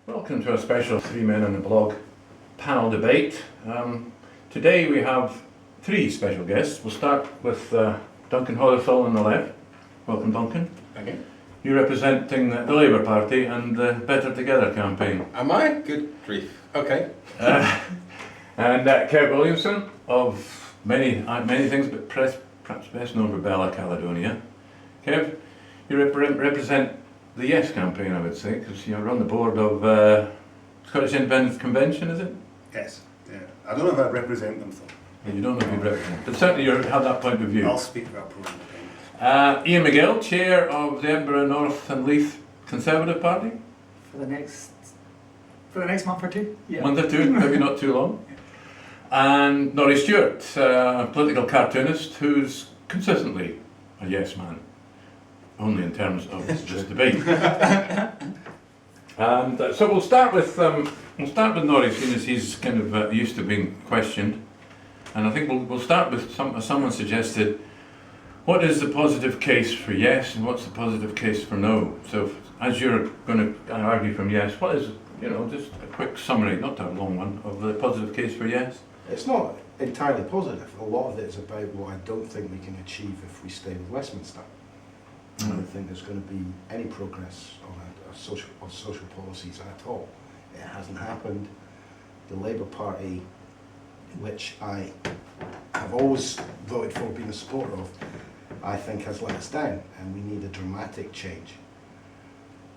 Welcome to a special Three Men on a Blog panel debate. Today we have three special guests. We'll start with Duncan Hothersall on the left. Welcome, Duncan. Thank you. You're representing the Labour Party and the Better Together campaign. Am I? Good grief. Okay. And Kev Williamson of many things, but perhaps best known for Bella Caledonia. Kev, you represent the Yes campaign, I would say, because you're on the board of Scottish Independence Convention, is it? Yes, yeah. I don't know if I represent them though. You don't know if you represent, but certainly you have that point of view. I'll speak about pro-independence. Iain McGill, chair of the Edinburgh North and Leith Conservative Party. For the next month or two? Yeah. Month or two, maybe not too long. And Norrie Stewart, a political cartoonist who's consistently a yes man, only in terms of this debate. And so we'll start with Norrie, seeing as he's kind of used to being questioned. And I think we'll start with someone suggested, what is the positive case for yes and what's the positive case for no? So as you're going to argue from yes, what is, just a quick summary, not a long one, of the positive case for yes? It's not entirely positive. A lot of it is about what I don't think we can achieve if we stay with Westminster. I don't think there's going to be any progress on social policies at all. It hasn't happened. The Labour Party, which I have always voted for, been a supporter of, I think has let us down, and we need a dramatic change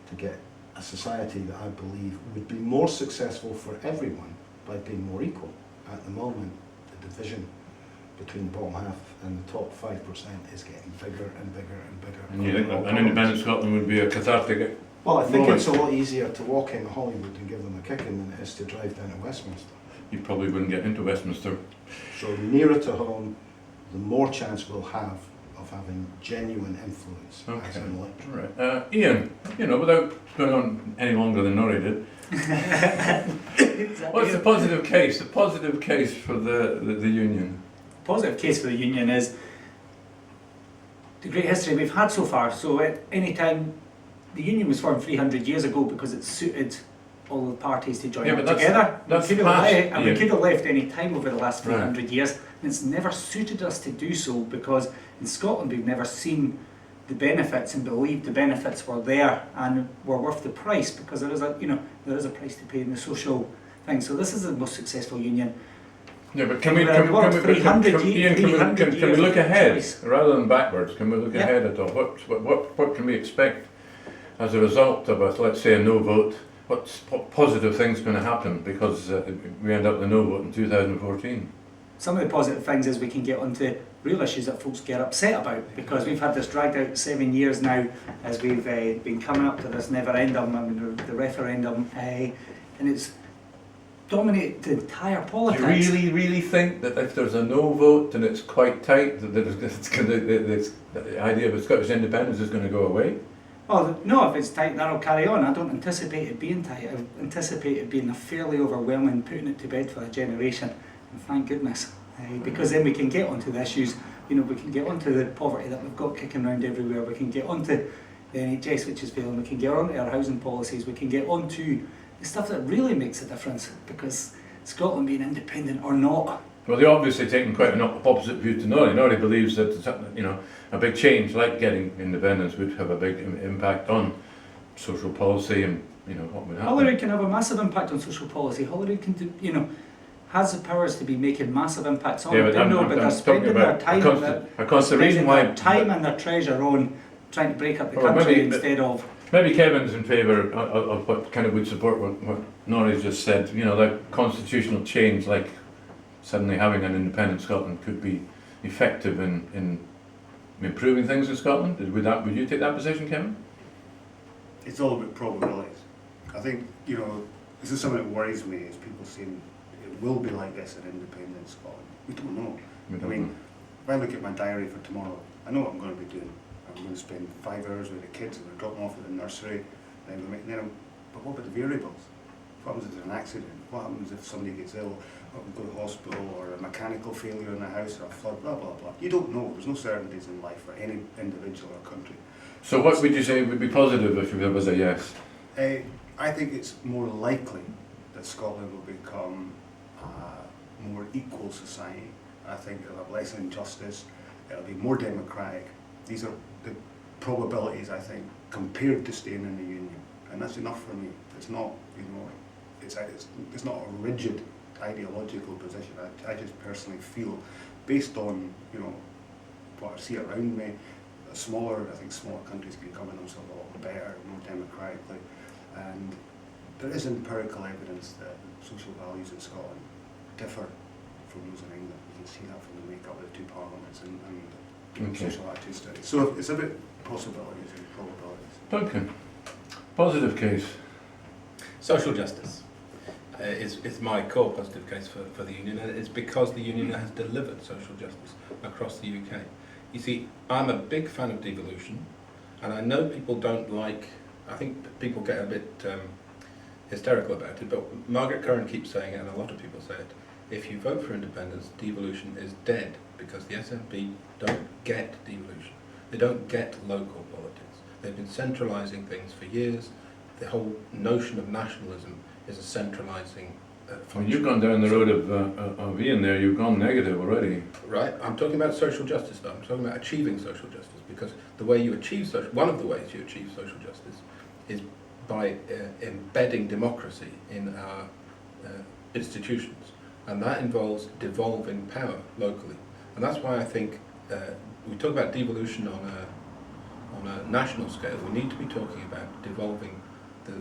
to get a society that I believe would be more successful for everyone by being more equal. At the moment, the division between the bottom half and the top 5% is getting bigger and bigger and bigger. And you think that an independent Scotland would be a cathartic? Well, I think it's a lot easier to walk into Hollywood and give them a kicking than it is to drive down to Westminster. You probably wouldn't get into Westminster. So nearer to home, the more chance we'll have of having genuine influence as an electorate. Right. Iain, without going on any longer than Norrie did, what's the positive case? The positive case for the union? The positive case for the union is the great history we've had so far. So at any time, the union was formed 300 years ago because it suited all the parties to join up together. We could have left any time over the last 300 years, and it's never suited us to do so because in Scotland we've never seen the benefits and believed the benefits were there and were worth the price, because there is a price to pay in the social thing. So this is the most successful union. Yeah, but can we look ahead rather than backwards? Can we look ahead at all? What can we expect as a result of let's say a no vote? What positive things going to happen because we end up with a no vote in 2014? Some of the positive things is we can get onto real issues that folks get upset about, because we've had this dragged out 7 years now as we've been coming up to this never-ending, the referendum, and it's dominated the entire politics. Do you really think that if there's a no vote and it's quite tight, that the idea of a Scottish independence is going to go away? Well, no, if it's tight, that'll carry on. I don't anticipate it being tight. I anticipate it being a fairly overwhelming, putting it to bed for a generation. And thank goodness, because then we can get onto the issues. We can get onto the poverty that we've got kicking around everywhere. We can get onto the NHS, which is failing. We can get onto our housing policies. We can get onto the stuff that really makes a difference, because Scotland being independent or not. Well, they're obviously taking quite an opposite view to Norrie. Norrie believes that a big change like getting independence would have a big impact on social policy and what would happen. Holyrood can have a massive impact on social policy. Holyrood can do, has the powers to be making massive impacts on it. But they're spending their time and their treasure on trying to break up the country instead of. Maybe Kevin's in favour of what kind of would support what Norrie's just said. That constitutional change, like suddenly having an independent Scotland, could be effective in improving things in Scotland. Would you take that position, Kevin? It's all about probabilities. I think, this is something that worries me, is people saying it will be like this in independent Scotland. We don't know. If I look at my diary for tomorrow, I know what I'm going to be doing. I'm going to spend 5 hours with the kids, I'm going to drop them off at the nursery, but what about the variables? What happens if there's an accident? What happens if somebody gets ill, or we go to hospital, or a mechanical failure in the house, or a flood, blah, blah, blah. You don't know. There's no certainties in life for any individual or country. So what would you say would be positive if there was a yes? I I think it's more likely that Scotland will become a more equal society. I think it'll have less injustice, it'll be more democratic. These are the probabilities, I think, compared to staying in the Union. And that's enough for me. It's not, you know, it's not a rigid ideological position. I just personally feel, based on, you know, what I see around me, I think smaller countries can govern themselves a lot better, more democratically. And there is empirical evidence that social values in Scotland differ from those in England. You can see that from the makeup of the two parliaments and social attitude studies. So it's a bit possibilities and probabilities. Duncan, positive case. Social justice is my core positive case for the Union, and it's because the Union has delivered social justice across the UK. You see, I'm a big fan of devolution, and I know people don't like, I think people get a bit hysterical about it, but Margaret Curran keeps saying it, and a lot of people say it, if you vote for independence, devolution is dead, because the SNP don't get devolution. They don't get local politics. They've been centralising things for years. The whole notion of nationalism is a centralising When you've gone down the road of Iain there, you've gone negative already. Right, I'm talking about social justice though. I'm talking about achieving social justice, because the way you achieve one of the ways you achieve social justice is by embedding democracy in our institutions, and that involves devolving power locally. And that's why I think we talk about devolution on a national scale. We need to be talking about devolving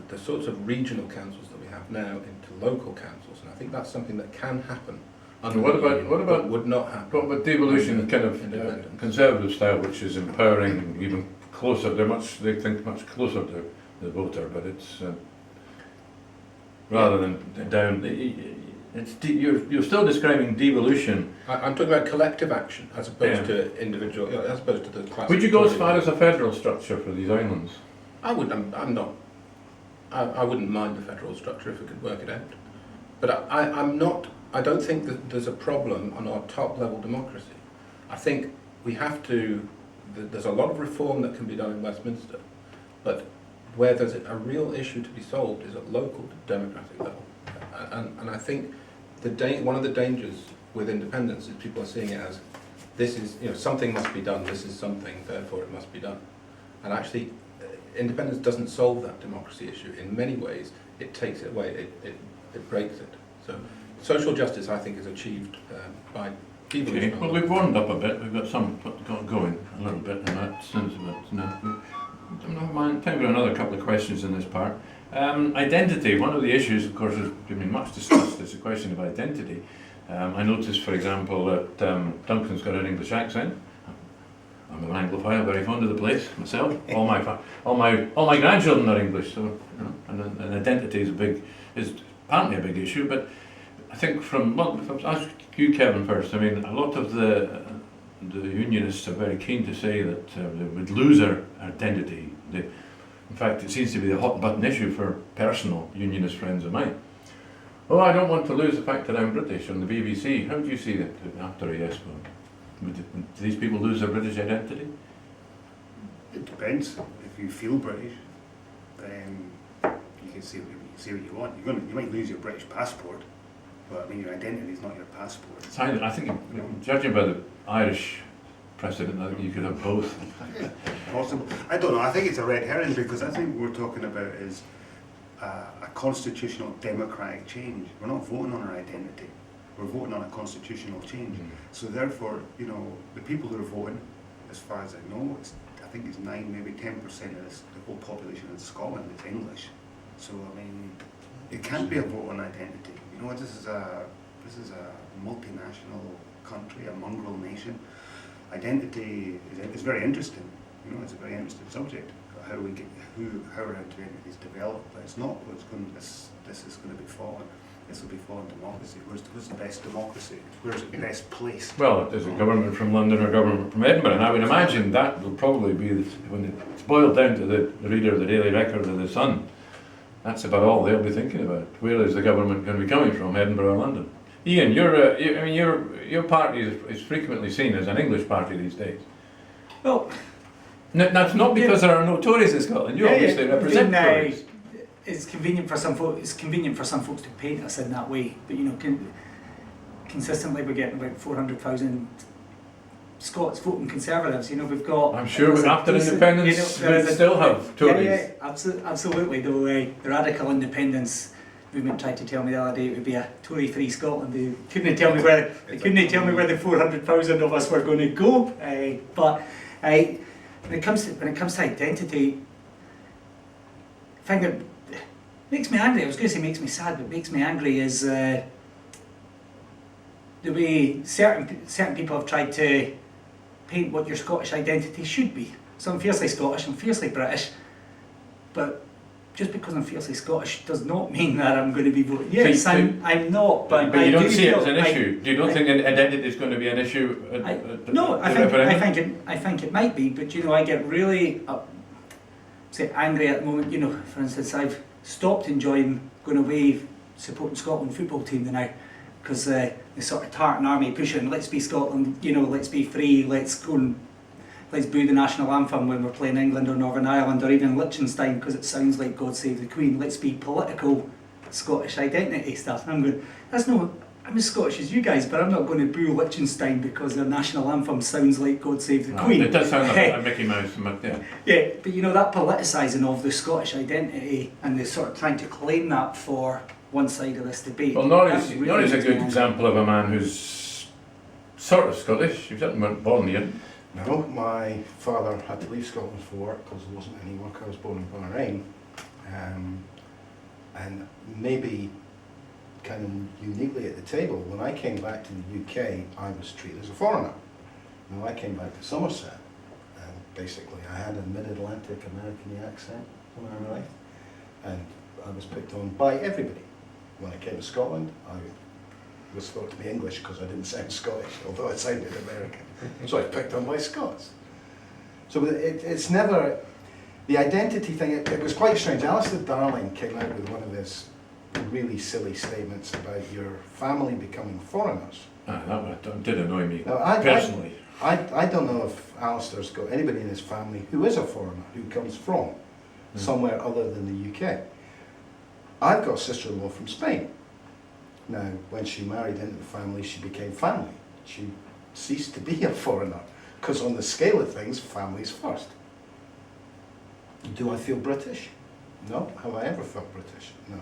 the sorts of regional councils that we have now into local councils, and I think that's something that can happen. And what about would not happen? What about devolution, kind of conservative style, which is empowering, even closer? They think much closer to the voter, but it's rather than down. You're still describing devolution. I'm talking about collective action as opposed to individual, as opposed to the classic. Would you go as far as a federal structure for these islands? I wouldn't. I'm not. I wouldn't mind the federal structure if we could work it out. But I'm not. I don't think that there's a problem on our top level democracy. I think we have to. There's a lot of reform that can be done in Westminster, but where there's a real issue to be solved is at local democratic level. And I think one of the dangers with independence is people are seeing it as this is, something must be done. This is something, therefore it must be done. And actually, independence doesn't solve that democracy issue. In many ways, it takes it away. It breaks it. So social justice, I think, is achieved by devolution. Okay. Well, we've warmed up a bit. We've got some going a little bit in that sense of it. Never mind. Time for another couple of questions in this part. Identity. One of the issues, of course, has been much discussed. Is the question of identity. I noticed, for example, that Duncan's got an English accent. I'm an Anglophile, very fond of the place myself. All my grandchildren are English, so and identity is apparently a big issue. But I think if I ask you, Kevin, first. I mean, a lot of the unionists are very keen to say that they would lose our identity. In fact, it seems to be a hot button issue for personal unionist friends of mine. Oh, I don't want to lose the fact that I'm British on the BBC. How do you see that after a yes vote? Do these people lose their British identity? It depends. If you feel British, then you can say what you want. You might lose your British passport, but I mean your identity is not your passport. I think, judging by the Irish precedent, I think you could have both. Possible. I don't know. I think it's a red herring, because I think what we're talking about is a constitutional democratic change. We're not voting on our identity. We're voting on a constitutional change. So therefore, the people who are voting, as far as I know, I think it's 9, maybe 10% of the whole population in Scotland is English. So I mean, it can't be a vote on identity. This is a multinational country, a mongrel nation. Identity is very interesting. It's a very interesting subject. How our identities develop, but it's not what's going. This is going to be fought. This will be fought in democracy. Where's the best democracy? Where's the best place? Well, there's a government from London or government from Edinburgh, and I would imagine that will probably be, when it's boiled down to the reader of the Daily Record or the Sun, that's about all they'll be thinking about. Where is the government going to be coming from, Edinburgh or London? Iain, your party is frequently seen as an English party these days. Well, that's not because there are no Tories in Scotland. You obviously represent Tories. it's convenient for some folks. It's convenient for some folks to paint us in that way. But you know, consistently we're getting about 400,000 Scots voting Conservatives. You know, we've got. I'm sure after independence we'll still have Tories. Yeah, absolutely. Though the radical independence movement tried to tell me the other day it would be a Tory-free Scotland. They couldn't tell me where the 400,000 of us were going to go. But when it comes to identity, the thing that makes me angry, I was going to say makes me sad, but makes me angry is the way certain people have tried to paint what your Scottish identity should be. So I'm fiercely Scottish, I'm fiercely British, but just because I'm fiercely Scottish does not mean that I'm going to be voting. Yes, I'm not, but you don't see it as an issue. You don't think identity is going to be an issue? No, I think it might be, but you know, I get really angry at the moment. You know, for instance, I've stopped enjoying going away supporting Scotland football team now because the sort of tartan army pushing, let's be Scotland, you know, let's be free, let's go and let's boo the national anthem when we're playing England or Northern Ireland or even Liechtenstein because it sounds like God Save the Queen. Let's be political Scottish identity stuff. And I'm going, I'm as Scottish as you guys, but I'm not going to boo Liechtenstein because their national anthem sounds like God Save the Queen. It does sound like a Mickey Mouse, yeah. Yeah, but you know, that politicising of the Scottish identity and the sort of trying to claim that for one side of this debate. Well, Norrie's a good example of a man who's sort of Scottish. He wasn't born here. No, my father had to leave Scotland for work because there wasn't any work. I was born in Bahrain, and maybe kind of uniquely at the table, when I came back to the UK, I was treated as a foreigner. Now I came back to Somerset, and basically I had a mid-Atlantic American accent, am I right? And I was picked on by everybody. When I came to Scotland, I was thought to be English because I didn't sound Scottish, although I sounded American. So I was picked on by Scots. So it's never, the identity thing, it was quite strange. Alistair Darling came out with one of his really silly statements about your family becoming foreigners. That did annoy me, now, personally. I don't know if Alistair's got anybody in his family who is a foreigner, who comes from somewhere other than the UK. I've got a sister-in-law from Spain. Now, when she married into the family, she became family. She ceased to be a foreigner, because on the scale of things, family's first. Do I feel British? No. Have I ever felt British? No.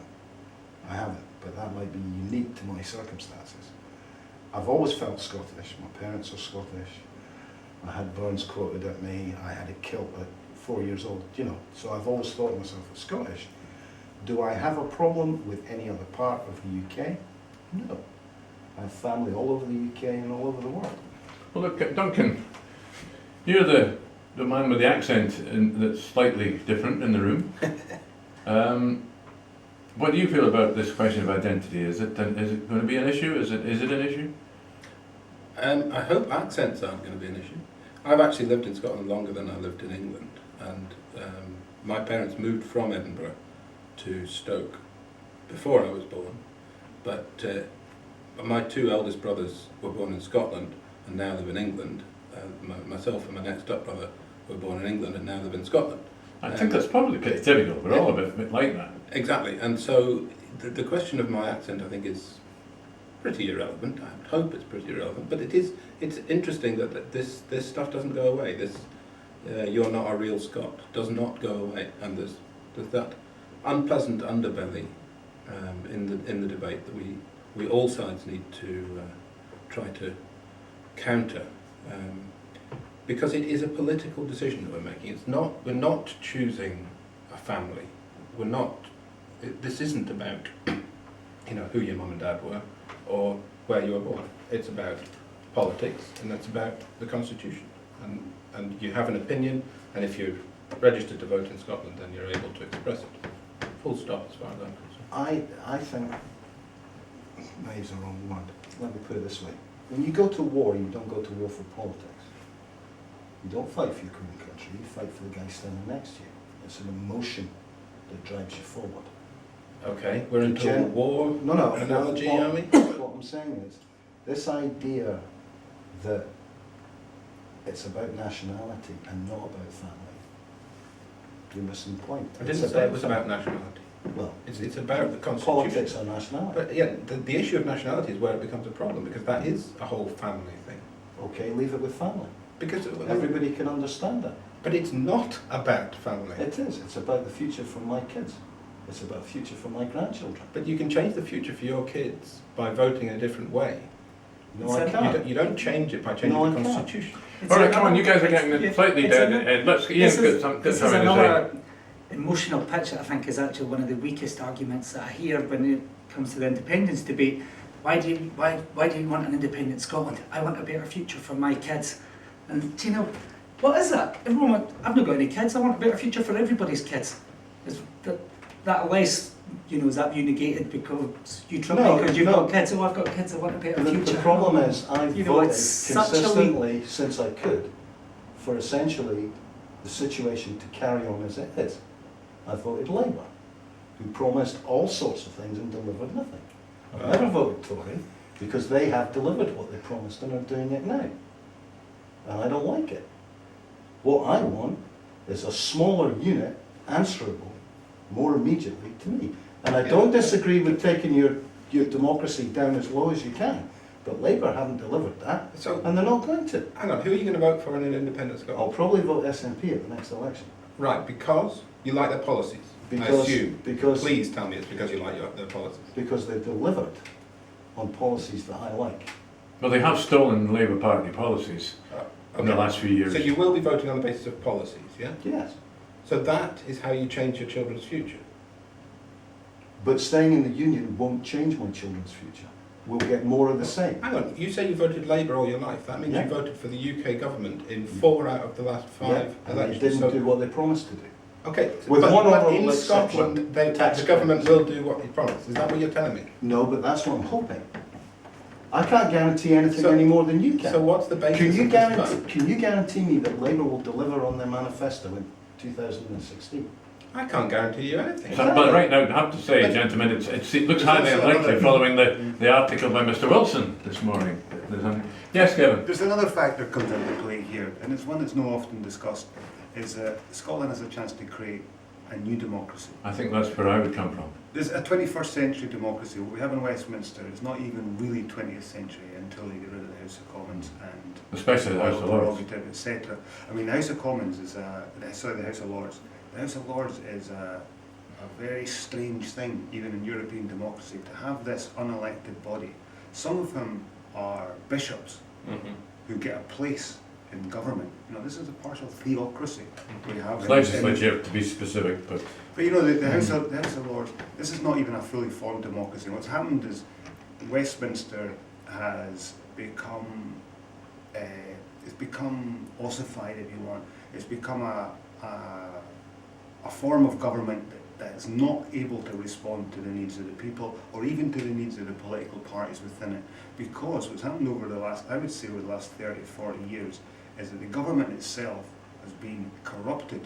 I haven't, but that might be unique to my circumstances. I've always felt Scottish. My parents are Scottish. I had Burns quoted at me. I had a kilt at 4 years old, you know. So I've always thought of myself as Scottish. Do I have a problem with any other part of the UK? No. I have family all over the UK and all over the world. Well, look, Duncan, you're the man with the accent that's slightly different in the room. What do you feel about this question of identity? Is it going to be an issue? Is it an issue? I hope accents aren't going to be an issue. I've actually lived in Scotland longer than I lived in England, and my parents moved from Edinburgh to Stoke before I was born, but my two eldest brothers were born in Scotland and now live in England. Myself and my next up brother were born in England and now live in Scotland. I think that's probably pretty typical. We're all a bit like that. Exactly, and so the question of my accent, I think, is pretty irrelevant. I hope it's pretty irrelevant, but it's interesting that this stuff doesn't go away. This you're not a real Scot does not go away, and there's that unpleasant underbelly in the debate that we all sides need to try to counter, because it is a political decision that we're making. We're not choosing a family. This isn't about who your mum and dad were or where you were born. It's about politics, and it's about the Constitution. And you have an opinion, and if you're registered to vote in Scotland, then you're able to express it. Full stop, as far as I'm concerned. I think naive's the wrong word. Let me put it this way. When you go to war, you don't go to war for politics. You don't fight for your own country, you fight for the guy standing next to you. It's an emotion that drives you forward. Okay, we're into a war analogy, are we? What I'm saying is, this idea that it's about nationality and not about family, you're missing the point. I didn't say it was about nationality. Well, It's about the constitution. politics are nationality. But yeah, the issue of nationality is where it becomes a problem, because that is a whole family thing. Okay, leave it with family. Because Everybody can understand that. but it's not about family. It is. It's about the future for my kids. It's about the future for my grandchildren. But you can change the future for your kids by voting in a different way. No, I can't. You don't change it by changing No, I the can't. constitution. All right, come on, you guys are getting Yeah, slightly it's down. a- Let's Ian's got something This to is say. another emotional pitch that I think is actually one of the weakest arguments that I hear when it comes to the independence debate. Why do you want an independent Scotland? I want a better future for my kids. And do you know, what is that? I've not got any kids, I want a better future for everybody's kids. Is that unless, is that view negated because you trouble No, because you've no. got kids, I've got kids, I want a better future. The problem is, I've voted it's such a consistently since I could for essentially the situation to carry on as it is. I voted Labour, who promised all sorts of things and delivered nothing. I've never voted Tory because they have delivered what they promised and are doing it now. And I don't like it. What I want is a smaller unit answerable more immediately to me. And I don't disagree with taking your democracy down as low as you can. But Labour haven't delivered that, So and they're not going to. hang on, who are you going to vote for in an independent Scotland? I'll probably vote SNP at the next election. Right, because you like their policies. I assume. Because Please tell me it's because you like their policies. because they've delivered on policies that I like. Well, they have stolen Labour Party policies in the last few years. So you will be voting on the basis of policies, yeah? Yes. So that is how you change your children's future. But staying in the union won't change my children's future. We'll get more of the same. Hang on, you say you voted Labour all your life. That means Yeah. you voted for the UK government in 4 out of the last 5 Yeah, and they elections. didn't do what they promised to do. Okay, With but, one but honourable in exception, Scotland, the tax government credits. will do what they promised. Is that what you're telling me? No, but that's what I'm hoping. I can't guarantee anything So- any more than you can. So what's the basis Can you of this guarantee? vote? Can you guarantee me that Labour will deliver on their manifesto in 2016? I can't guarantee you anything. But right now, I have to say, gentlemen, it looks highly unlikely following the article by Mr. Wilson this morning. Yes, Kevin? There's another factor that comes into play here, and it's one that's not often discussed, is that Scotland has a chance to create a new democracy. I think that's where I would come from. There's a 21st century democracy. What we have in Westminster is not even really 20th century until you get rid of the House of Commons and Especially the House of Lords. etc. I mean, the House of Commons is the House of Lords. The House of Lords is a very strange thing, even in European democracy, to have this unelected body. Some of them are bishops who get a place in government. This is a partial theocracy we have. It's legislature, to be specific, but But the House of Lords, this is not even a fully formed democracy. What's happened is Westminster has become, it's become ossified, if you want. It's become a form of government that is not able to respond to the needs of the people or even to the needs of the political parties within it. Because what's happened over the last 30, 40 years is that the government itself has been corrupted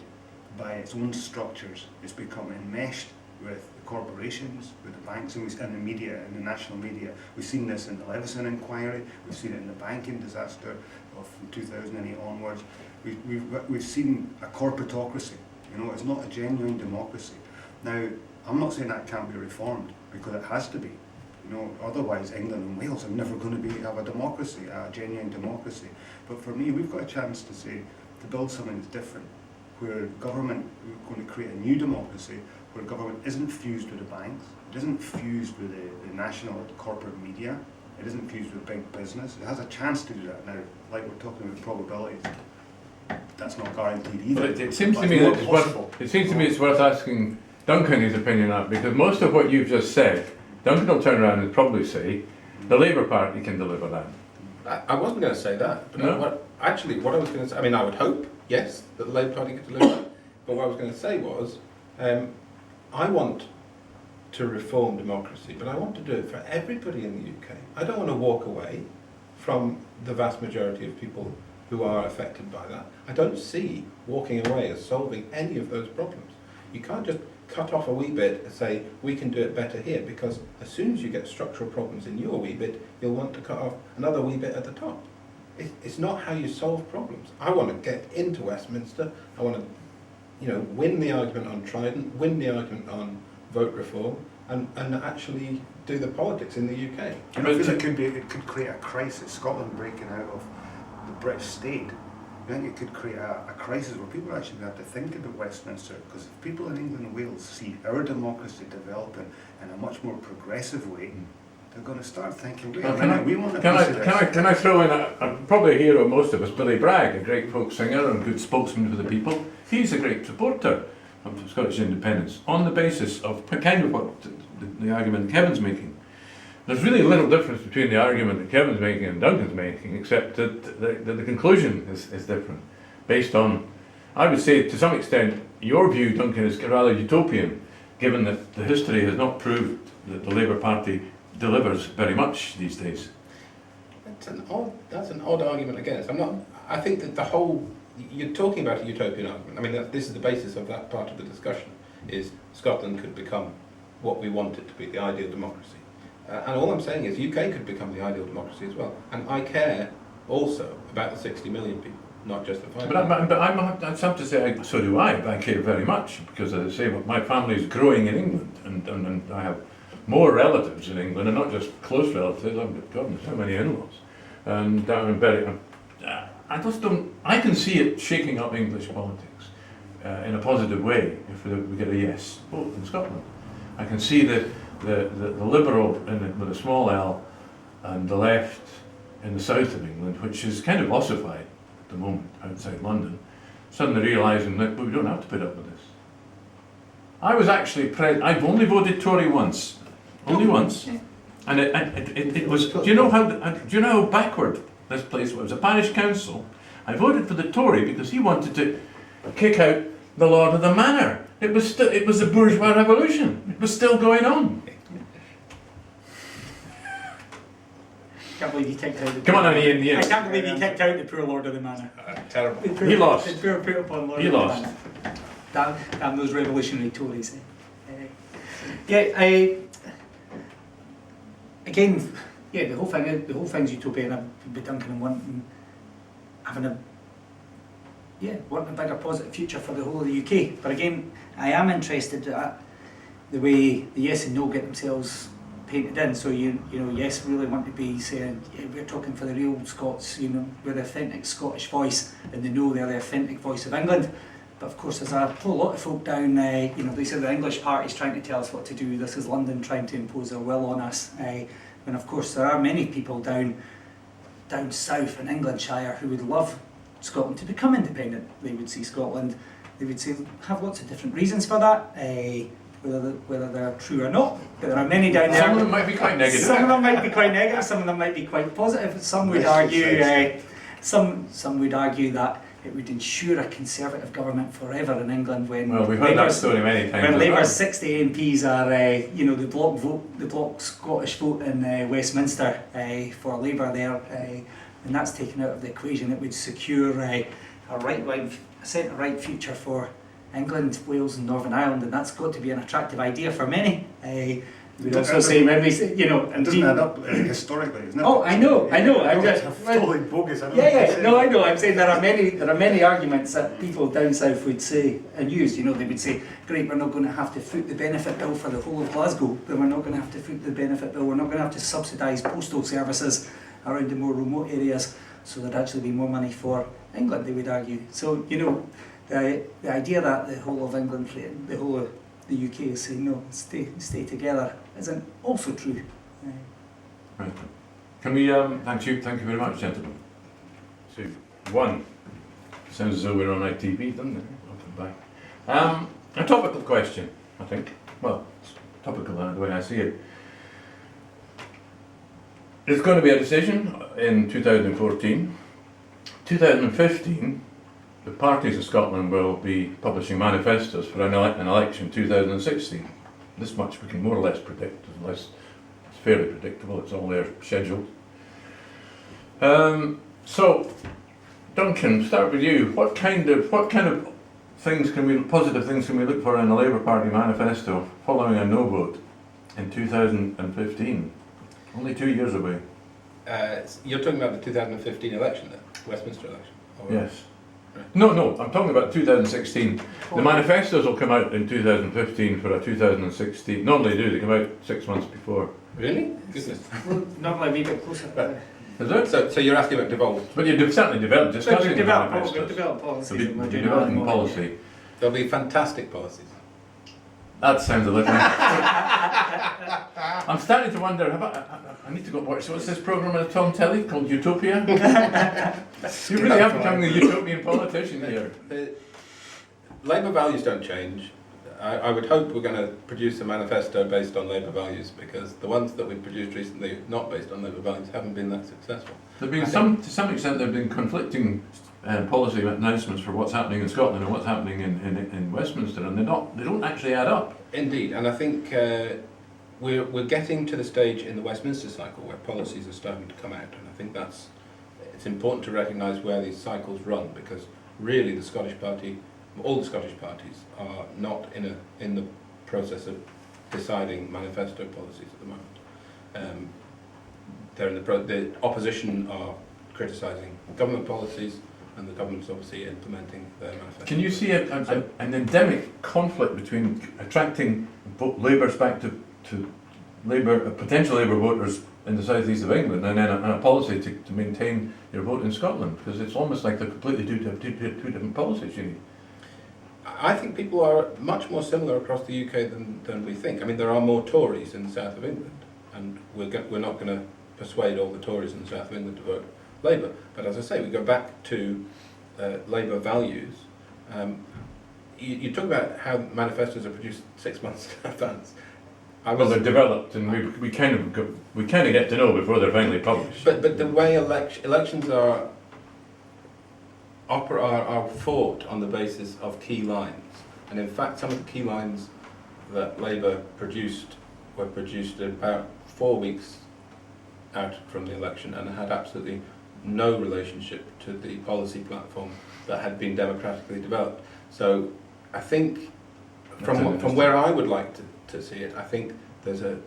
by its own structures. It's become enmeshed with the corporations, with the banks, and the media, and the national media. We've seen this in the Leveson inquiry, we've seen it in the banking disaster from 2008 onwards. We've seen a corporatocracy. It's not a genuine democracy. Now, I'm not saying that can't be reformed, because it has to be. Otherwise England and Wales are never going to have a democracy, a genuine democracy. But for me, we've got a chance to build something that's different, where government, we're going to create a new democracy, where government isn't fused with the banks, it isn't fused with the national corporate media, it isn't fused with big business. It has a chance to do that now, like we're talking about probabilities. That's not guaranteed either. But it seems to But me it's that not possible. it's worth asking Duncan his opinion on it, because most of what you've just said, Duncan will turn around and probably say the Labour Party can deliver that. I wasn't going to say that, but No? what I was going to say, I would hope, yes, that the Labour Party could deliver that, but what I was going to say was, I want to reform democracy, but I want to do it for everybody in the UK. I don't want to walk away from the vast majority of people who are affected by that. I don't see walking away as solving any of those problems. You can't just cut off a wee bit and say, we can do it better here, because as soon as you get structural problems in your wee bit, you'll want to cut off another wee bit at the top. It's not how you solve problems. I want to get into Westminster, I want to win the argument on Trident, win the argument on vote reform, and actually do the politics in the UK. And I feel it could create a crisis. Scotland breaking out of the British state. I think it could create a crisis where people actually have to think about Westminster, because if people in England and Wales see our democracy developing in a much more progressive way, they're going to start thinking, wait a minute, we want a piece of this. Can I throw in probably a hero of most of us, Billy Bragg, a great folk singer and good spokesman for the people. He's a great supporter of Scottish independence on the basis of kind of what the argument Kevin's making. There's really little difference between the argument that Kevin's making and Duncan's making, except that the conclusion is different, based on, I would say to some extent, your view, Duncan, is rather utopian, given that the history has not proved that the Labour Party delivers very much these days. That's an odd argument against. I think that the whole, you're talking about a utopian argument. I mean, this is the basis of that part of the discussion, is Scotland could become what we want it to be, the ideal democracy. And all I'm saying is UK could become the ideal democracy as well. And I care also about the 60 million people, not just the 5 million. But I have to say, so do I. I care very much, because as I say, my family is growing in England, and I have more relatives in England, and not just close relatives. I've got goodness how many in-laws. And I just don't. I can see it shaking up English politics in a positive way if we get a yes vote in Scotland. I can see the Liberal with a small L and the left in the south of England, which is kind of ossified at the moment outside London, suddenly realising that we don't have to put up with this. I was actually I've only voted Tory once, and it was. Do you know how backward this place was? It was a parish council. I voted for the Tory because he wanted to kick out the Lord of the Manor. It was the bourgeois revolution. It was still going on. I can't believe you kicked out the Come on, Iain. I can't believe you kicked out the poor Lord of the Manor. Terrible. He lost. The poor put upon Lord He of the lost. Manor. Damn those revolutionary Tories. Again, the whole thing's utopian. I'd be Duncan and wanting a bigger positive future for the whole of the UK. But again, I am interested at the way the yes and no get themselves painted in. So yes, really want to be saying we're talking for the real Scots. We're the authentic Scottish voice, and the no, they're the authentic voice of England. But of course, there's a whole lot of folk down. They say the English party's trying to tell us what to do. This is London trying to impose their will on us. And of course, there are many people down south in Englandshire who would love Scotland to become independent. They would see Scotland. They would have lots of different reasons for that. Whether they're true or not, but there are many down there. Some of them might be quite negative. Some of them might be quite negative. Some of them might be quite positive. Some would argue. Some would argue that it would ensure a Conservative government forever in England when. Well, we've heard that story many times. When Labour's 60 MPs are, the bloc Scottish vote in Westminster for Labour there, and that's taken out of the equation. It would secure a centre-right future for England, Wales and Northern Ireland, and that's got to be an attractive idea for many. We'd also say when we say, and doesn't add up historically, isn't it? Oh, I know. I'm just totally bogus. I know. I'm saying there are many arguments that people down south would say and use. They would say, great, we're not going to have to foot the benefit bill for the whole of Glasgow, but we're not going to have to foot the benefit bill. We're not going to have to subsidise postal services around the more remote areas, so there'd actually be more money for England. They would argue. So the idea that the whole of England, the whole of the UK is saying no, stay together, isn't also true. Right. Can we, thank you very much, gentlemen. So, sounds as though we're on ITV, doesn't it? Welcome back. A topical question, I think. Well, it's topical the way I see it. There's going to be a decision in 2014. 2015, the parties of Scotland will be publishing manifestos for an election in 2016. This much we can more or less predict, unless it's fairly predictable, it's all there scheduled. So, Duncan, start with you. What kind of positive things can we look for in a Labour Party manifesto following a no vote in 2015? Only 2 years away. You're talking about the 2015 election, the Westminster election? Yes. No, I'm talking about 2016. The manifestos will come out in 2015 for a 2016. Normally they come out 6 months before. Really? Goodness. Well, normally a wee bit closer. Is it? So you're asking about devolved? But you've certainly developed, discussing We've the developed manifestos. policies. So and we're you're doing developing that at the moment. policy. There'll be fantastic policies. That sounds a little... I'm starting to wonder, I need to go watch, what's this programme on Tom Telly called Utopia? You really are becoming a utopian politician here. Labour values don't change. I would hope we're going to produce a manifesto based on Labour values, because the ones that we've produced recently, not based on Labour values, haven't been that successful. There've been to some extent, there've been conflicting policy announcements for what's happening in Scotland and what's happening in Westminster, and they don't actually add up. Indeed, and I think we're getting to the stage in the Westminster cycle where policies are starting to come out, and I think it's important to recognise where these cycles run, because really the Scottish Party, all the Scottish parties, are not in the process of deciding manifesto policies at the moment. They're in the opposition are criticising government policies, and the government's obviously implementing their manifesto. Can you see an endemic conflict between attracting Labour's back to Labour, potential Labour voters in the south east of England, and then a policy to maintain your vote in Scotland? Because it's almost like they're completely two different policies you need. I think people are much more similar across the UK than we think. I mean, there are more Tories in the south of England, and we're not going to persuade all the Tories in the south of England to vote Labour. But as I say, we go back to Labour values. You talk about how manifestos are produced 6 months in advance. Well, they're developed, and we kind of get to know before they're finally published. But the way elections are fought on the basis of key lines, and in fact some of the key lines that Labour produced were produced about 4 weeks out from the election, and had absolutely no relationship to the policy platform that had been democratically developed. So I think from where I would like to see it, I think there's a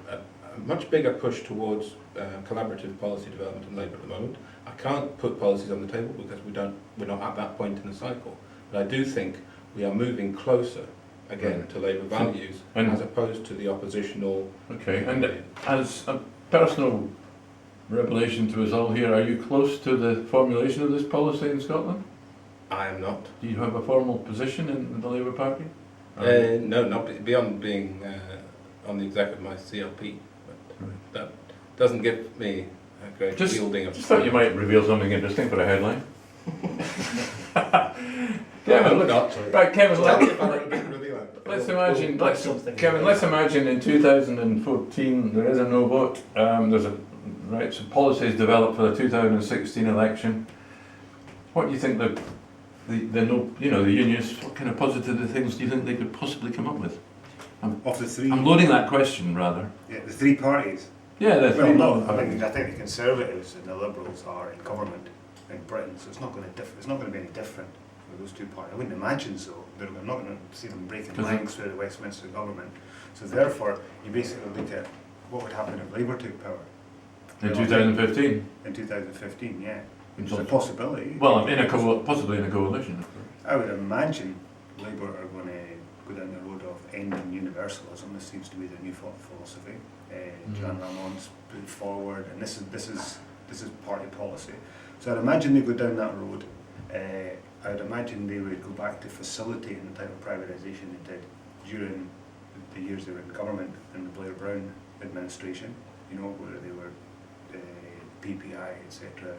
much bigger push towards collaborative policy development in Labour at the moment. I can't put policies on the table because we're not at that point in the cycle. But I do think we are moving closer again to Labour values as opposed to the oppositional. Okay, and as a personal revelation to us all here, are you close to the formulation of this policy in Scotland? I am not. Do you have a formal position in the Labour Party? No, not beyond being on the exec of my CLP. But that doesn't give me a great fielding of. Just thought you might reveal something interesting for a headline. Kevin, right, Kevin, let's imagine in 2014 there is a no vote. There's some policies developed for the 2016 election. What do you think the unions? What kind of positive things do you think they could possibly come up with? Of the three, I'm loading that question rather. yeah, the three parties. Yeah, the three. Well, no, I think the Conservatives and the Liberals are in government in Britain, so it's not going to It's not going to be any different for those two parties. I wouldn't imagine so. I'm not going to see them breaking ranks through the Westminster government. So therefore, you basically look at what would happen if Labour took power. In 2015. In 2015, yeah. It's It's a possibility. Well, possibly in a coalition. I would imagine Labour are going to go down the road of ending universalism. This seems to be the new philosophy. John Lamont's put forward, and this is party policy. So I'd imagine they go down that road. I'd imagine they would go back to facilitating the type of privatisation they did during the years they were in government in the Blair Brown administration. You know, where they were PPI, etc.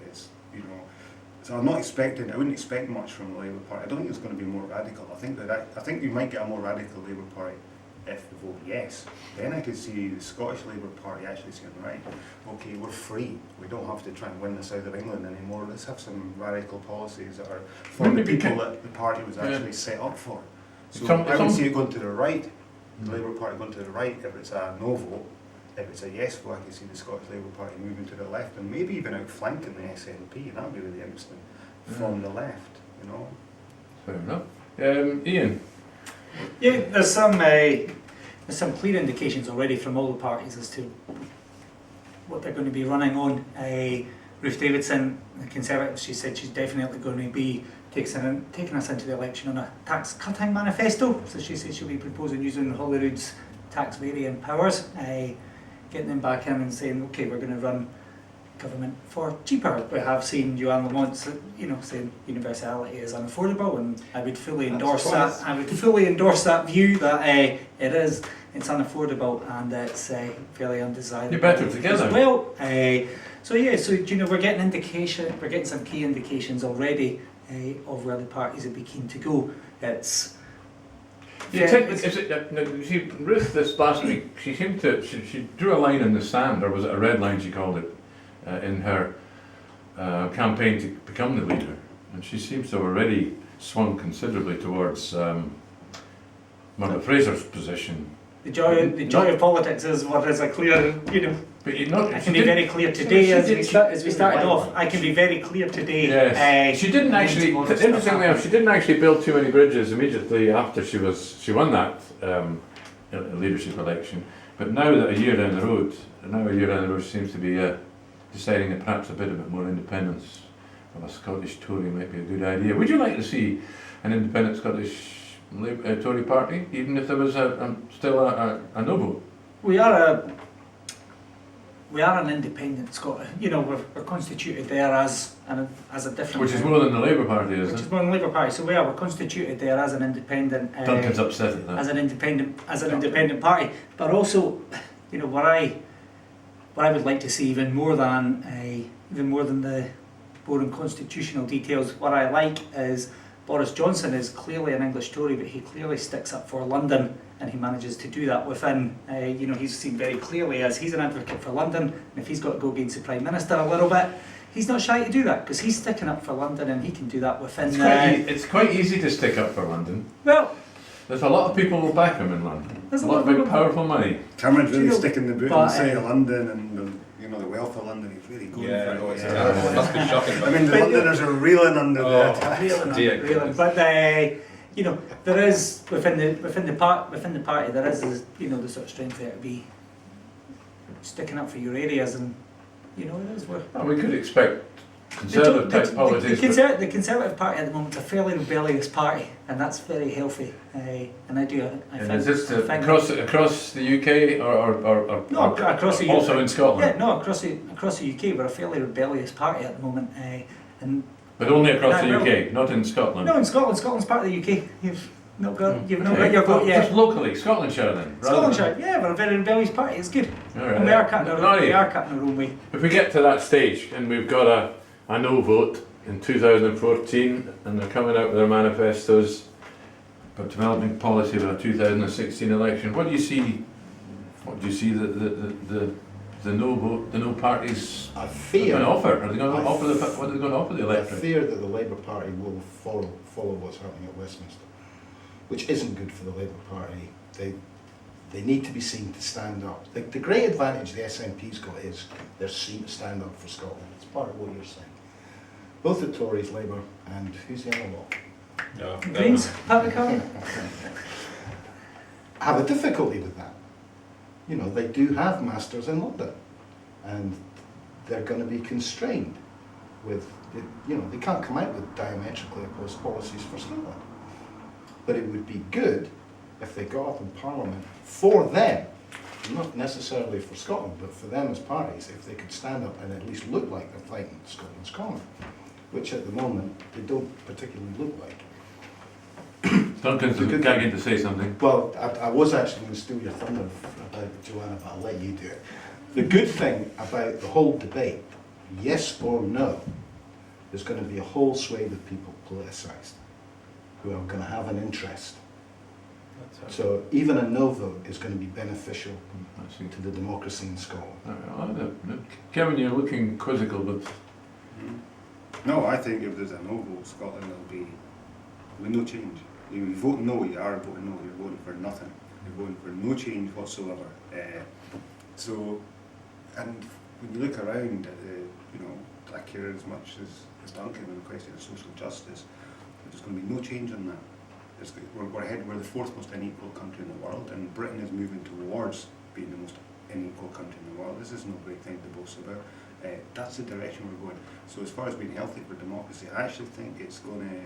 So I wouldn't expect much from the Labour Party. I don't think it's going to be more radical. I think you might get a more radical Labour Party if they vote yes. Then I could see the Scottish Labour Party actually saying, right, okay, we're free. We don't have to try and win the south of England anymore. Let's have some radical policies that are for the people that the party was actually set up for. So I would see it going to the right, the Labour Party going to the right if it's a no vote. If it's a yes vote, I can see the Scottish Labour Party moving to the left and maybe even outflanking the SNP, and that would be really interesting from the left, you know. Fair enough. Iain? Yeah, there's some clear indications already from all the parties as to what they're going to be running on. Ruth Davidson, the Conservatives, she said she's definitely going to be taking us into the election on a tax cutting manifesto. So she says she'll be proposing using Holyrood's tax varying powers, getting them back in and saying, okay, we're going to run government for cheaper. We have seen Joanne Lamont, saying universality is unaffordable, and I would fully endorse that. I would fully endorse that view that it's unaffordable and it's fairly undesirable. You're better together. As well. So we're getting some key indications already of where the parties would be keen to go. Ruth this last week, she drew a line in the sand, or was it a red line she called it, in her campaign to become the leader, and she seems to have already swung considerably towards Margaret Fraser's position. The joy of politics is what is a clear, But I can be very clear today as we started off. I can be very clear today. Yes. She didn't actually. Interestingly enough, she didn't actually build too many bridges immediately after she won that leadership election. But now that a year down the road, she seems to be deciding that perhaps a bit more independence of a Scottish Tory might be a good idea. Would you like to see an independent Scottish Tory party, even if there was still a no vote? We are an independent Scotland. We're constituted there as a different. Which is more than the Labour Party, isn't it? Which is more than the Labour Party. So we're constituted there as an independent. Duncan's upset at that. As an independent party, but also, what I would like to see even more than the boring constitutional details. What I like is Boris Johnson is clearly an English Tory, but he clearly sticks up for London, and he manages to do that within. He's seen very clearly as he's an advocate for London, and if he's got to go against the Prime Minister a little bit, he's not shy to do that because he's sticking up for London, and he can do that within. It's quite easy to stick up for London. Well, there's a lot of people who will back him in London. There's a lot of big, powerful money. Cameron's really sticking the boot in the city of London and the wealth of London. He's really going for it. It must be shocking. I mean, the Londoners are reeling under the attack. Reeling. But there is within the party there is the sort of strength there to be sticking up for your areas, and it is. We could expect Conservative type politics. The Conservative Party at the moment is a fairly rebellious party, and that's very healthy. And I think. Is this across the UK or no, across the also in Scotland? Yeah, no, across the UK we're a fairly rebellious party at the moment, but only across the UK, not in Scotland. No, in Scotland. Scotland's part of the UK. You've not got your vote yet. Just locally, Scotlandshire then. Scotlandshire, yeah, we're a very rebellious party. It's good. Right. And we are cutting our own way. If we get to that stage and we've got a no vote in 2014, and they're coming out with their manifestos about developing policy for a 2016 election, what do you see? What do you see the no vote, the no parties I fear going to offer? Are they going to offer what are they going to offer the electorate? I fear that the Labour Party will follow what's happening at Westminster, which isn't good for the Labour Party. They need to be seen to stand up. The great advantage the SNP's got is they're seen to stand up for Scotland. It's part of what you're saying. Both the Tories, Labour, and who's the other lot? No, Greens, Patrick have a difficulty with that. They do have masters in London, and they're going to be constrained with, they can't come out with diametrically opposed policies for Scotland. But it would be good if they got up in Parliament for them, not necessarily for Scotland, but for them as parties, if they could stand up and at least look like they're fighting Scotland's corner, which at the moment they don't particularly look like. Duncan's gagging to say something. Well, I was actually going to steal your thunder about Joanna, but I'll let you do it. The good thing about the whole debate, yes or no, there's going to be a whole swathe of people politicised who are going to have an interest. So even a no vote is going to be beneficial to the democracy in Scotland. Kevin, you're looking quizzical, but... No, I think if there's a no vote, Scotland will be no change. If you vote no, you are voting no, you're voting for nothing. You're voting for no change whatsoever. And when you look around, I care as much as Duncan on the question of social justice. There's going to be no change on that. We're the fourth most unequal country in the world, and Britain is moving towards being the most unequal country in the world. This is no great thing to boast about. That's the direction we're going. So as far as being healthy for democracy, I actually think it's going to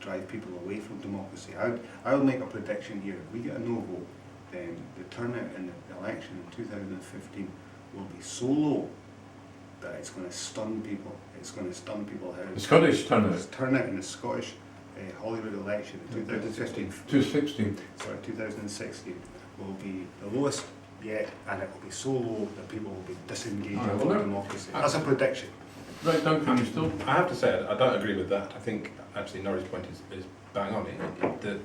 drive people away from democracy. I would make a prediction here. If we get a no vote, then the turnout in the election in 2015 will be so low that it's going to stun people. It's going to stun people how The Scottish the turnout in the Scottish Holyrood election in 2015. 2016. Sorry, 2016 will be the lowest yet, and it will be so low that people will be disengaged Alright, from well, democracy. That's a prediction. Right, Duncan, you still? I have to say, I don't agree with that. I think actually Norrie's point is bang on. That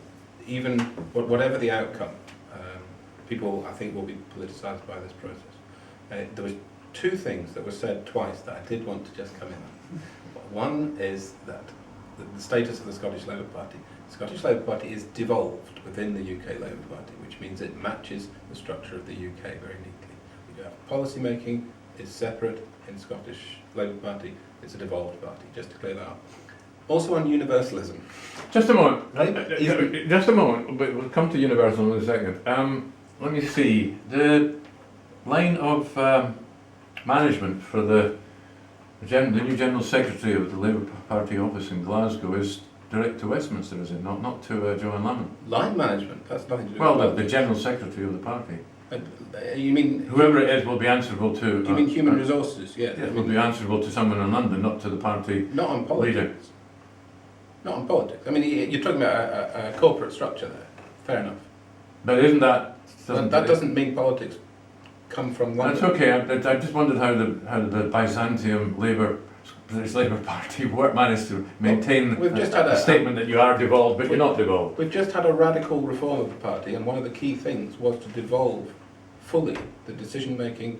even whatever the outcome, people I think will be politicised by this process. There was two things that were said twice that I did want to just come in on. One is that the status of the Scottish Labour Party. The Scottish Labour Party is devolved within the UK Labour Party, which means it matches the structure of the UK very neatly. We do have policy making is separate in the Scottish Labour Party. It's a devolved party, just to clear that up. Also on universalism. Just a moment. Right? Just a moment. But we'll come to universal in a second. Let me see. The line of management for the new General Secretary of the Labour Party office in Glasgow is direct to Westminster, is it? Not to Joanne Lamont. Line management, that's nothing to do Well, with the General Secretary of the party. You mean Whoever it is will be answerable to. you mean human resources? Yeah. Yes, will be answerable to someone in London, not to the party Not on politics. leader. Not on politics. I mean, you're talking about a corporate structure there. Fair enough. But isn't that? That doesn't mean politics come from London. That's okay. I just wondered how the Byzantium British Labour Party managed to maintain We've just had a statement that you are devolved, but you're not devolved. We've just had a radical reform of the party, and one of the key things was to devolve fully the decision-making,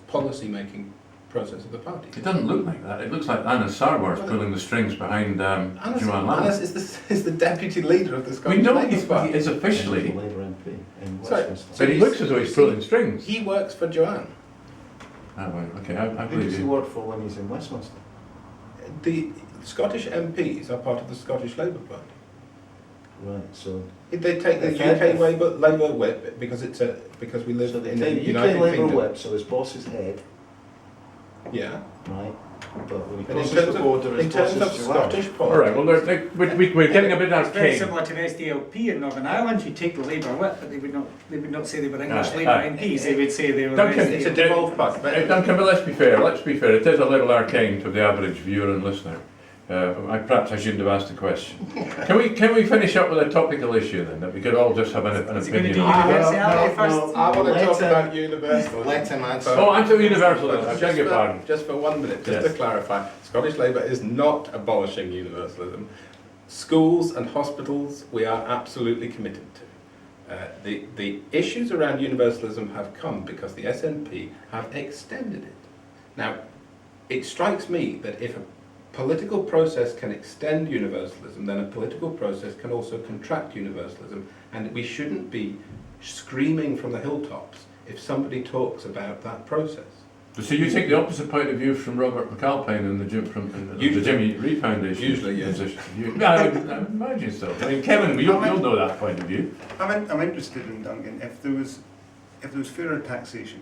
policy-making process of the party. It doesn't look like that. It looks like Anna Sarwar's pulling the strings behind Joanne Lamont. Anna is the deputy leader of the We Scottish know Labour he Party. is officially, Labour MP in Sorry, Westminster. but he looks as though he's pulling strings. He works for Joanne. Ah, right, okay, I Who believe does he you. work for when he's in Westminster? The Scottish MPs are part of the Scottish Labour Party. Right, so They take the If- UK Labour whip because because we live so they in the take United UK Labour Kingdom. whip, so his boss is head, Yeah. right? But when he But in crosses terms the of, border, his in boss terms of is Joanne. Scottish All right, politics, well, we're getting a bit It's very arcane. similar to the SDLP in Northern Ireland. You take the Labour whip, but they would not say they were English Aye, Labour aye. MPs. They would say they were. Duncan, it's a SDLP. devolved party. Duncan, but let's be fair. It is a little arcane to the average viewer and listener. Perhaps I shouldn't have asked the question. Can we finish up with a topical issue then, that we could all just have an Is he going to opinion do on? universality first? I want to Let talk him- about universal. Let him answer. Oh, I'm to universal then, I beg your pardon. Just for 1 minute, just Yes. to clarify, Scottish Labour is not abolishing universalism. Schools and hospitals we are absolutely committed to. The issues around universalism have come because the SNP have extended it. Now, it strikes me that if a political process can extend universalism, then a political process can also contract universalism, and we shouldn't be screaming from the hilltops if somebody talks about that process. So you take the opposite point of view from Robert McAlpine and the Usually. Jimmy Reid Foundation? Usually, yes. position. I would imagine so. I mean, Kevin, you'll know that point of view. I'm interested in Duncan. If there was fairer taxation,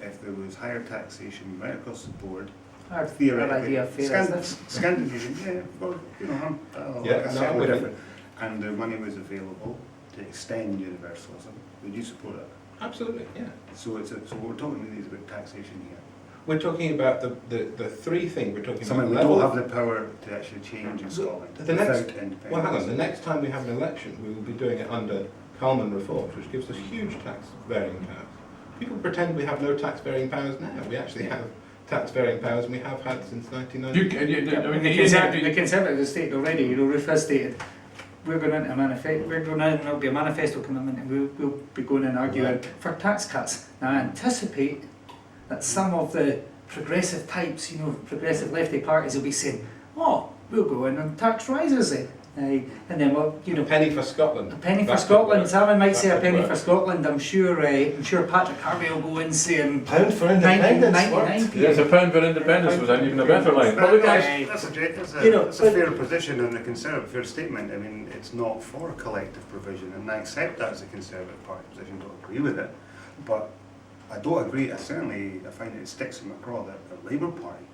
if there was higher taxation right across the board, Hard theoretically, idea of fairness. Scandinavian, yeah, well, you know, Yeah, like I no, said, I'm we're with you. different. And the money was available to extend universalism. Would you support that? Absolutely, yeah. So so what we're talking really is about taxation here. We're talking about the three things. We're talking Something we about don't level. have the power to actually change in Scotland The without next- independence. Well, hang on. The next time we have an election, we will be doing it under Coleman reforms, which gives us huge tax-varying powers. People pretend we have no tax-varying powers now. We actually have tax-varying powers, and we have had since 1990. I mean, The Conservatives have stated already, Ruth has stated, we're going into a manifesto, there'll be a manifesto commitment, and we'll be going and arguing for tax cuts. Now I anticipate that some of the progressive types, progressive lefty parties will be saying, oh, we'll go in on tax rises then. And then, well, A penny for Scotland. a penny for That could Scotland. work. Someone might That say a could penny work. for Scotland. I'm sure Patrick Harvey will go in saying pound for independence. 99p. Yes, a pound for independence was even a better line. Well, look, guys, That's but- a fair position and a conservative fair statement. I mean, it's not for collective provision, and I accept that as a Conservative Party position. Don't agree with it, but I don't agree. I find it sticks in my craw that the Labour Party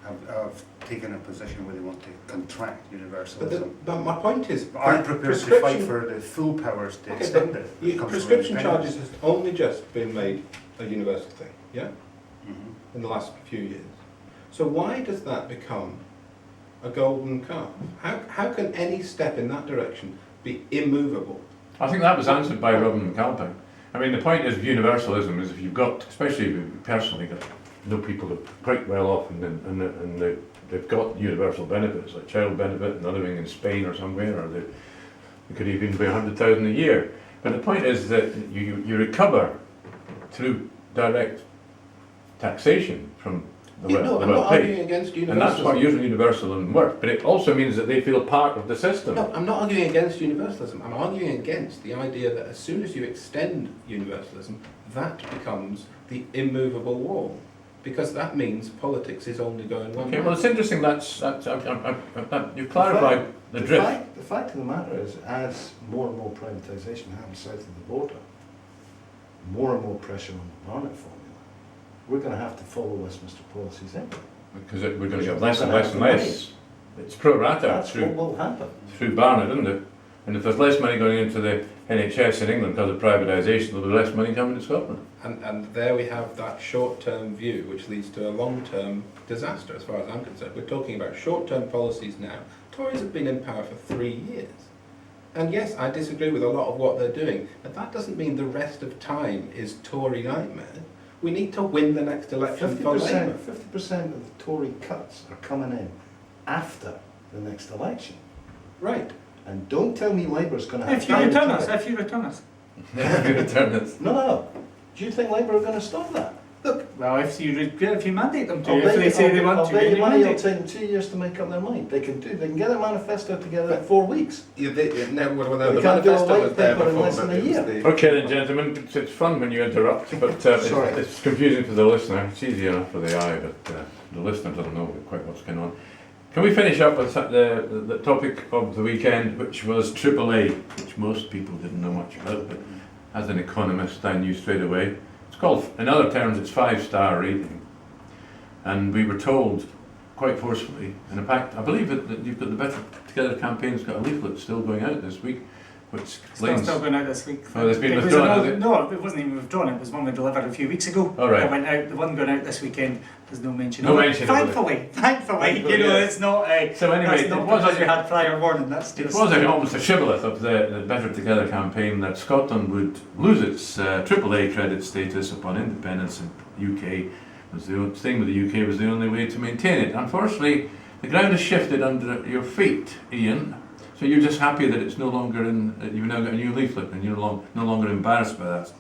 have taken a position where they want to contract universalism. But my point is, But aren't prepared to fight for the full powers to okay, extend but it. It comes from prescription independence. charges has only just been made a universal thing, yeah, Mhm. in the last few years. So why does that become a golden calf? How can any step in that direction be immovable? I think that was answered by Robin McAlpine. I mean, the point is universalism is if you've got, especially if you personally got, know people who are quite well off and they've got universal benefits, like child benefit, and they're living in Spain or somewhere, or they could even be 100,000 a year. But the point is that you recover through direct taxation from the No, I'm not arguing against and universalism. that's what usually universalism works. But it also means that they feel part of the system. No, I'm not arguing against universalism. I'm arguing against the idea that as soon as you extend universalism, that becomes the immovable wall. Because that means politics is only going one Okay, way. well, it's interesting you've clarified the drift. The fact of the matter is, as more and more privatisation happens south of the border, more and more pressure on the Barnett formula, we're going to have to follow Westminster policies anyway. Because we're going to get less and less and less. It's pro rata That's what through will happen. Barnett, isn't it? And if there's less money going into the NHS in England because of privatisation, there'll be less money coming to Scotland. And there we have that short-term view, which leads to a long-term disaster, as far as I'm concerned. We're talking about short-term policies now. Tories have been in power for 3 years. And yes, I disagree with a lot of what they're doing, but that doesn't mean the rest of time is Tory nightmare. We need to win the next election for Labour. 50% of the Tory cuts are coming in after the next election. Right. And don't tell me Labour's going to have If you time to return do us, it. if you return us. No. Do you think Labour are going to stop that? Well, if you mandate them to, I'll if bet they you- say they I'll want to, bet then you you money it'll mandate. take them 2 years to make up their mind. They can get a manifesto together in 4 weeks. The We manifesto can't do a was white there paper in before, less than but a it was year. the... Okay then, gentlemen, it's fun when you interrupt, but Sorry. it's confusing for the listener. It's easy enough for the eye, but the listener doesn't know quite what's going on. Can we finish up with the topic of the weekend, which was AAA, which most people didn't know much about, but as an economist I knew straight away. It's called, in other terms, it's 5-star rating. And we were told quite forcefully, and in fact I believe that you've got the Better Together campaign's got a leaflet still going out this week, which explains... Still going out this week. Oh, it's been It was withdrawn, another- has it? No, it wasn't even withdrawn. It was one we delivered a few weeks ago. All right. It went out. The one going out this weekend. There's no mention. No of it. mention of it. Thankfully, you know, yes. it's not. So anyway, that's it not was because we had prior warning. That's It just. was almost a shibboleth of the Better Together campaign that Scotland would lose its AAA credit status upon independence, and UK was staying with the UK was the only way to maintain it. Unfortunately, the ground has shifted under your feet, Iain. So you're just happy that it's no longer in. You've now got a new leaflet, and you're no longer embarrassed by that.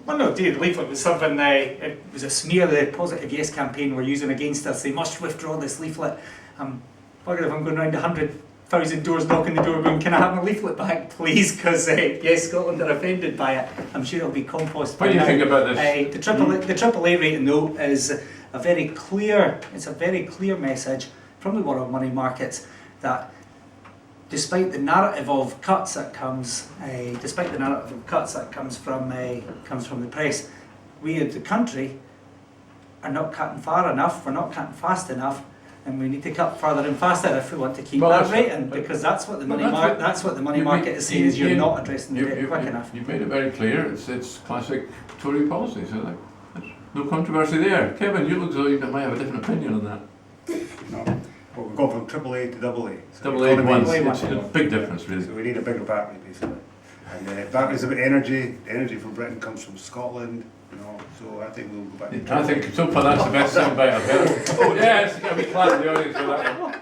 Well, no, dear, the leaflet was something. It was a smear the Positive Yes campaign were using against us. They must withdraw this leaflet. Bugger if I'm going round 100,000 doors knocking the door going, can I have my leaflet back, please? Because Yes Scotland are offended by it. I'm sure it'll be compost by What do you now. think about this? The AAA rating, though, is a very clear. It's a very clear message from the World Money Markets that, despite the narrative of cuts that comes, from the press, we as the country are not cutting far enough. We're not cutting fast enough, and we need to cut further and faster if we want to keep that rating. Because that's what the money market is saying. Is you're not addressing the debt quick enough. You've made it very clear. It's classic Tory policy. So there's no controversy there. Kevin, you look as though you might have a different opinion on that. No. Well, we've gone from AAA to AA. So AA one. economy's- It's a big difference, really. So we need a bigger battery, basically. And batteries about energy. The energy from Britain comes from Scotland. So I think we'll go back to I think so far that's the best soundbite I've heard. Oh yes, can we clap the audience for that one?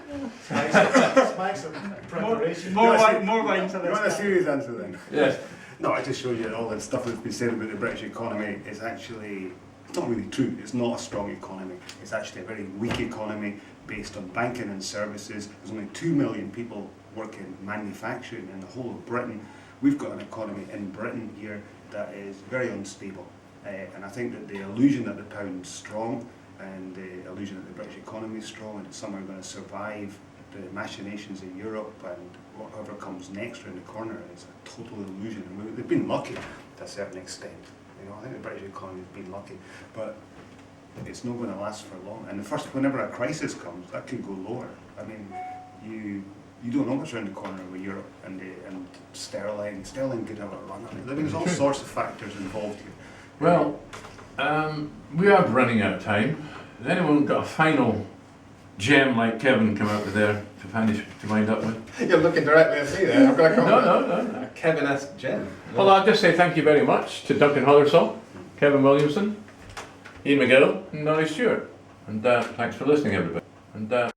Smacks of preparation. More wine to You want a this. serious answer then? Yes. No, I just showed you that all that stuff that's been said about the British economy is actually, it's not really true. It's not a strong economy. It's actually a very weak economy based on banking and services. There's only 2 million people working manufacturing in the whole of Britain. We've got an economy in Britain here that is very unstable. And I think that the illusion that the pound's strong and the illusion that the British economy is strong and it's somehow going to survive the machinations in Europe and whatever comes next around the corner is a total illusion. And they've been lucky to a certain extent. I think the British economy has been lucky. But it's not going to last for long. And whenever a crisis comes, that could go lower. I mean, you don't know what's around the corner with Europe and sterling. Sterling could have a run on it. I mean, there's all sorts of factors involved here. Well, we are running out of time. Has anyone got a final gem like Kevin come out with there to wind up with? You're looking directly at me there. I've got to come No. A Kevin-esque gem. Well, I'll just say thank you very much to Duncan Hothersall, Kevin Williamson, Iain McGill, and Norrie Stewart. And thanks for listening, everybody. And